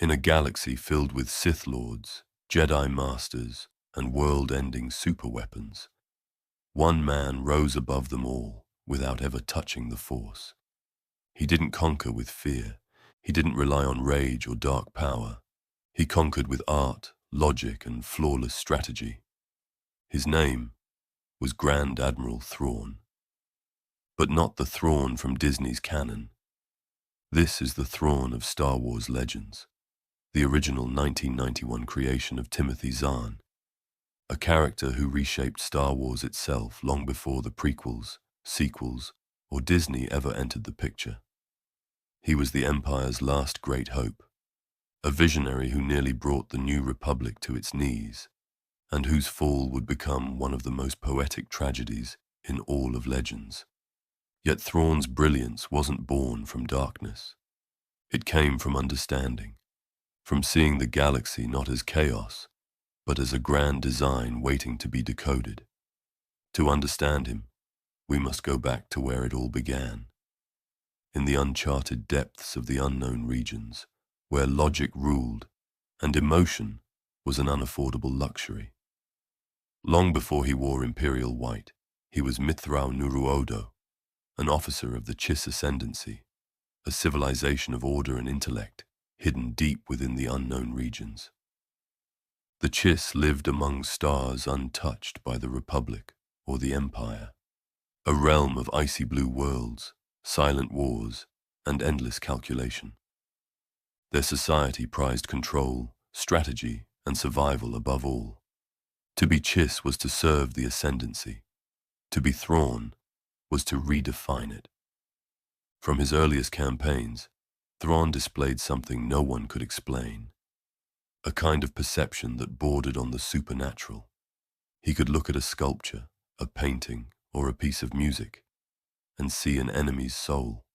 In a galaxy filled with Sith Lords, Jedi Masters, and world-ending superweapons, one man rose above them all without ever touching the Force. He didn't conquer with fear. He didn't rely on rage or dark power. He conquered with art, logic, and flawless strategy. His name was Grand Admiral Thrawn. But not the Thrawn from Disney's canon. This is the Thrawn of Star Wars legends, the original 1991 creation of Timothy Zahn, a character who reshaped Star Wars itself long before the prequels, sequels, or Disney ever entered the picture. He was the Empire's last great hope, a visionary who nearly brought the New Republic to its knees, and whose fall would become one of the most poetic tragedies in all of legends. Yet Thrawn's brilliance wasn't born from darkness. It came from understanding, from seeing the galaxy not as chaos, but as a grand design waiting to be decoded. To understand him, we must go back to where it all began, in the uncharted depths of the unknown regions, where logic ruled and emotion was an unaffordable luxury. Long before he wore imperial white, he was Mithrau Nuruodo, an officer of the Chiss Ascendancy, a civilization of order and intellect hidden deep within the unknown regions. The Chiss lived among stars untouched by the Republic or the Empire, a realm of icy blue worlds, silent wars, and endless calculation. Their society prized control, strategy, and survival above all. To be Chiss was to serve the Ascendancy. To be Thrawn was to redefine it. From his earliest campaigns, Thrawn displayed something no one could explain, a kind of perception that bordered on the supernatural. He could look at a sculpture, a painting, or a piece of music, and see an enemy's soul.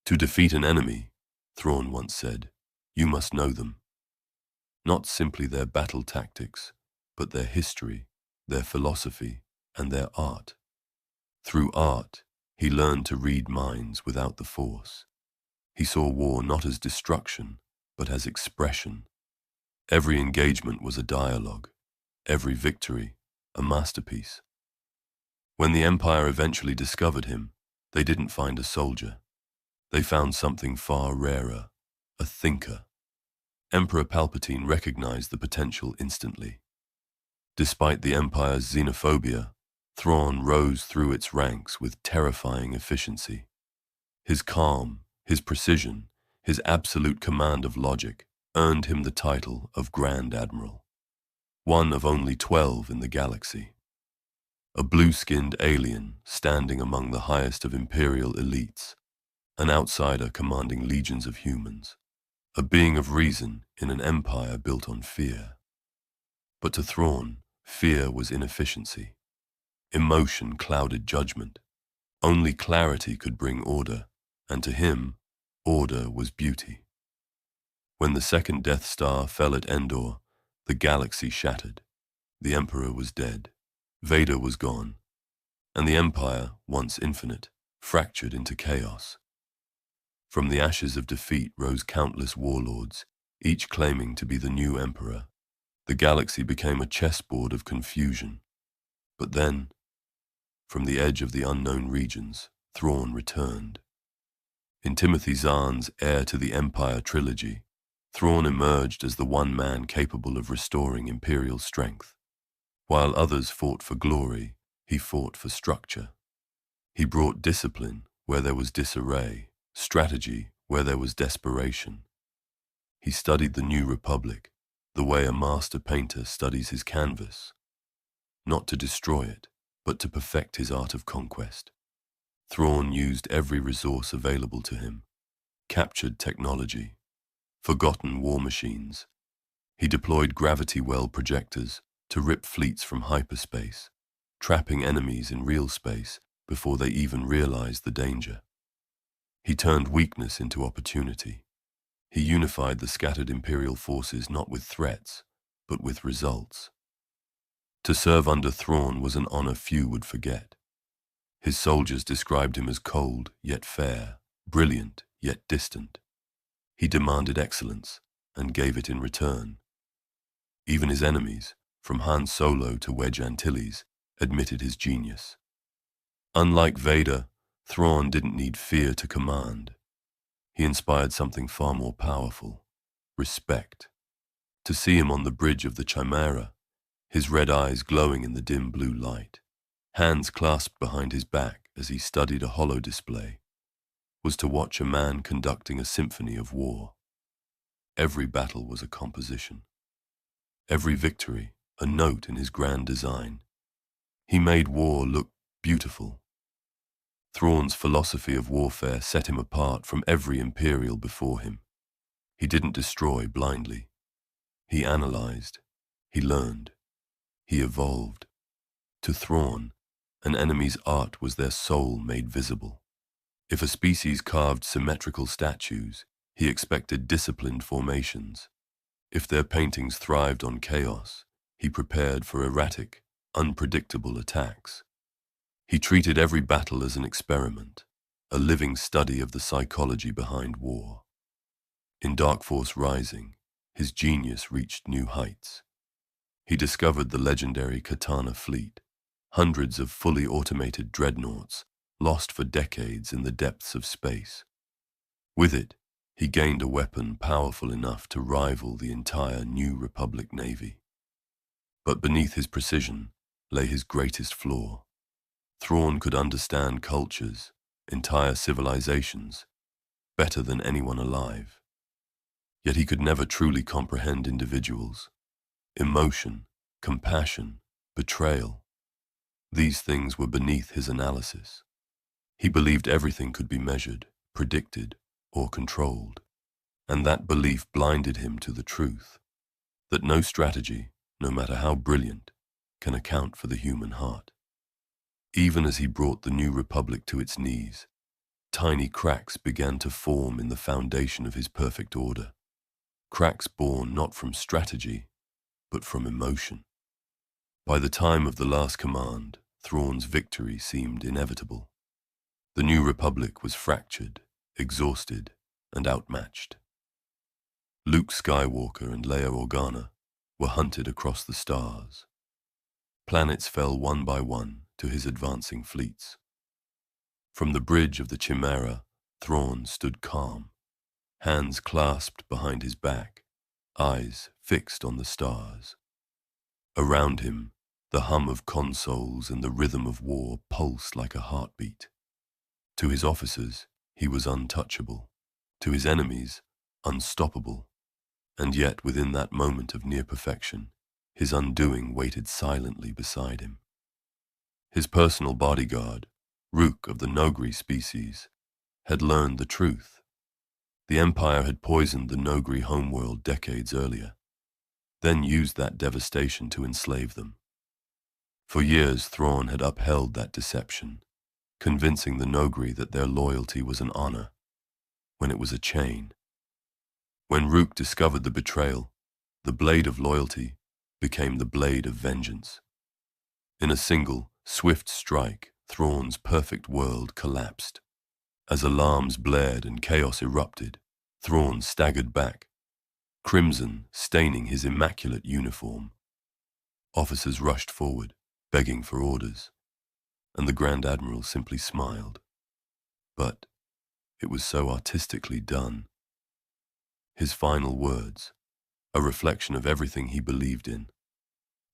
To defeat an enemy, Thrawn once said, you must know them. Not simply their battle tactics, but their history, their philosophy, and their art. Through art, he learned to read minds without the Force. He saw war not as destruction, but as expression. Every engagement was a dialogue, every victory a masterpiece. When the Empire eventually discovered him, they didn't find a soldier. They found something far rarer, a thinker. Emperor Palpatine recognized the potential instantly. Despite the Empire's xenophobia, Thrawn rose through its ranks with terrifying efficiency. His calm, his precision, his absolute command of logic earned him the title of Grand Admiral, one of only 12 in the galaxy. A blue-skinned alien standing among the highest of Imperial elites, an outsider commanding legions of humans, a being of reason in an empire built on fear. But to Thrawn, fear was inefficiency. Emotion clouded judgment. Only clarity could bring order, and to him, order was beauty. When the second Death Star fell at Endor, the galaxy shattered. The Emperor was dead. Vader was gone. And the Empire, once infinite, fractured into chaos. From the ashes of defeat rose countless warlords, each claiming to be the new Emperor. The galaxy became a chessboard of confusion. But then, from the edge of the unknown regions, Thrawn returned. In Timothy Zahn's Heir to the Empire trilogy, Thrawn emerged as the one man capable of restoring Imperial strength. While others fought for glory, he fought for structure. He brought discipline where there was disarray, strategy where there was desperation. He studied the New Republic, the way a master painter studies his canvas, not to destroy it, but to perfect his art of conquest. Thrawn used every resource available to him, captured technology, forgotten war machines. He deployed gravity well projectors to rip fleets from hyperspace, trapping enemies in real space before they even realized the danger. He turned weakness into opportunity. He unified the scattered Imperial forces not with threats, but with results. To serve under Thrawn was an honor few would forget. His soldiers described him as cold yet fair, brilliant yet distant. He demanded excellence, and gave it in return. Even his enemies, from Han Solo to Wedge Antilles, admitted his genius. Unlike Vader, Thrawn didn't need fear to command. He inspired something far more powerful: respect. To see him on the bridge of the Chimaera, his red eyes glowing in the dim blue light, hands clasped behind his back as he studied a holo display, was to watch a man conducting a symphony of war. Every battle was a composition. Every victory, a note in his grand design. He made war look beautiful. Thrawn's philosophy of warfare set him apart from every Imperial before him. He didn't destroy blindly. He analyzed. He learned. He evolved. To Thrawn, an enemy's art was their soul made visible. If a species carved symmetrical statues, he expected disciplined formations. If their paintings thrived on chaos, he prepared for erratic, unpredictable attacks. He treated every battle as an experiment, a living study of the psychology behind war. In Dark Force Rising, his genius reached new heights. He discovered the legendary Katana fleet, hundreds of fully automated dreadnoughts lost for decades in the depths of space. With it, he gained a weapon powerful enough to rival the entire New Republic Navy. But beneath his precision lay his greatest flaw. Thrawn could understand cultures, entire civilizations, better than anyone alive. Yet he could never truly comprehend individuals. Emotion, compassion, betrayal. These things were beneath his analysis. He believed everything could be measured, predicted, or controlled, and that belief blinded him to the truth, that no strategy, no matter how brilliant, can account for the human heart. Even as he brought the New Republic to its knees, tiny cracks began to form in the foundation of his perfect order, cracks born not from strategy, but from emotion. By the time of the last command, Thrawn's victory seemed inevitable. The New Republic was fractured, exhausted, and outmatched. Luke Skywalker and Leia Organa were hunted across the stars. Planets fell one by one to his advancing fleets. From the bridge of the Chimaera, Thrawn stood calm, hands clasped behind his back, eyes fixed on the stars. Around him, the hum of consoles and the rhythm of war pulsed like a heartbeat. To his officers, he was untouchable. To his enemies, unstoppable. And yet, within that moment of near perfection, his undoing waited silently beside him. His personal bodyguard, Rook of the Nogri species, had learned the truth. The Empire had poisoned the Nogri homeworld decades earlier, then used that devastation to enslave them. For years, Thrawn had upheld that deception, convincing the Nogri that their loyalty was an honor, when it was a chain. When Rook discovered the betrayal, the blade of loyalty became the blade of vengeance. In a single, swift strike, Thrawn's perfect world collapsed. As alarms blared and chaos erupted, Thrawn staggered back, crimson staining his immaculate uniform. Officers rushed forward, begging for orders, and the Grand Admiral simply smiled. But it was so artistically done. His final words, a reflection of everything he believed in,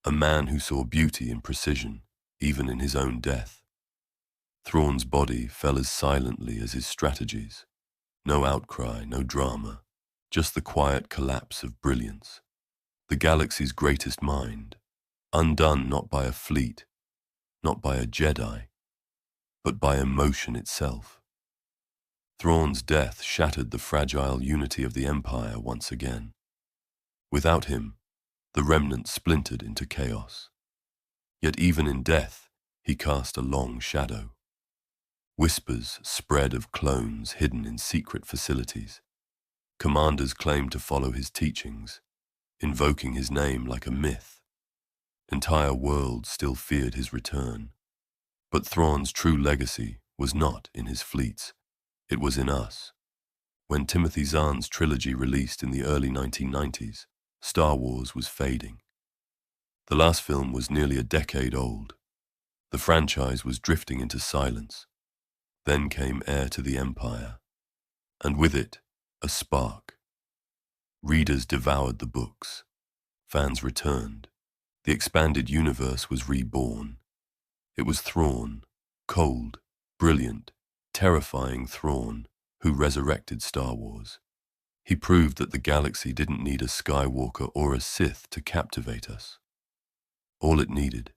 a man who saw beauty in precision, even in his own death. Thrawn's body fell as silently as his strategies. No outcry, no drama, just the quiet collapse of brilliance. The galaxy's greatest mind, undone not by a fleet, not by a Jedi, but by emotion itself. Thrawn's death shattered the fragile unity of the Empire once again. Without him, the remnant splintered into chaos. Yet even in death, he cast a long shadow. Whispers spread of clones hidden in secret facilities. Commanders claimed to follow his teachings, invoking his name like a myth. Entire worlds still feared his return. But Thrawn's true legacy was not in his fleets. It was in us. When Timothy Zahn's Trilogy released in the early 1990s, Star Wars was fading. The last film was nearly a decade old. The franchise was drifting into silence. Then came Heir to the Empire, and with it, a spark. Readers devoured the books. Fans returned. The expanded universe was reborn. It was Thrawn, cold, brilliant, terrifying Thrawn, who resurrected Star Wars. He proved that the galaxy didn't need a Skywalker or a Sith to captivate us. All it needed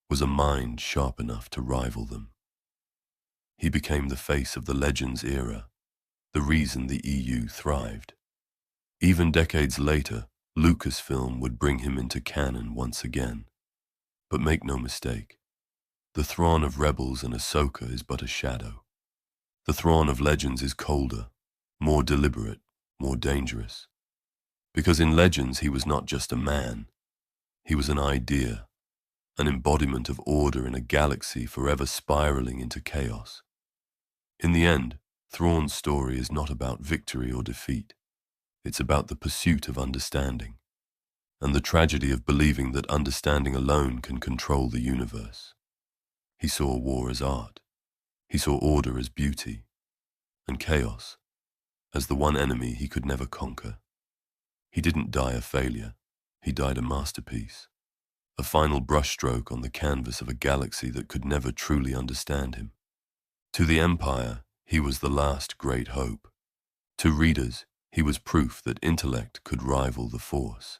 was a mind sharp enough to rival them. He became the face of the Legends era, the reason the EU thrived. Even decades later, Lucasfilm would bring him into canon once again. But make no mistake, the Thrawn of Rebels and Ahsoka is but a shadow. The Thrawn of Legends is colder, more deliberate, more dangerous. Because in Legends he was not just a man, he was an idea, an embodiment of order in a galaxy forever spiraling into chaos. In the end, Thrawn's story is not about victory or defeat. It's about the pursuit of understanding, and the tragedy of believing that understanding alone can control the universe. He saw war as art. He saw order as beauty, and chaos as the one enemy he could never conquer. He didn't die a failure. He died a masterpiece, a final brushstroke on the canvas of a galaxy that could never truly understand him. To the Empire, he was the last great hope. To readers, he was proof that intellect could rival the Force.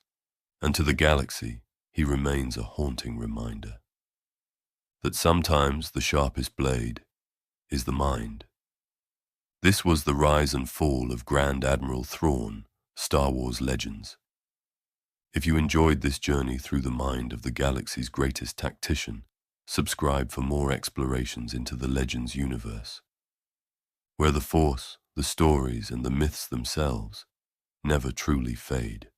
And to the galaxy, he remains a haunting reminder that sometimes the sharpest blade is the mind. This was the rise and fall of Grand Admiral Thrawn, Star Wars Legends. If you enjoyed this journey through the mind of the galaxy's greatest tactician, subscribe for more explorations into the Legends universe, where the Force, the stories, and the myths themselves never truly fade.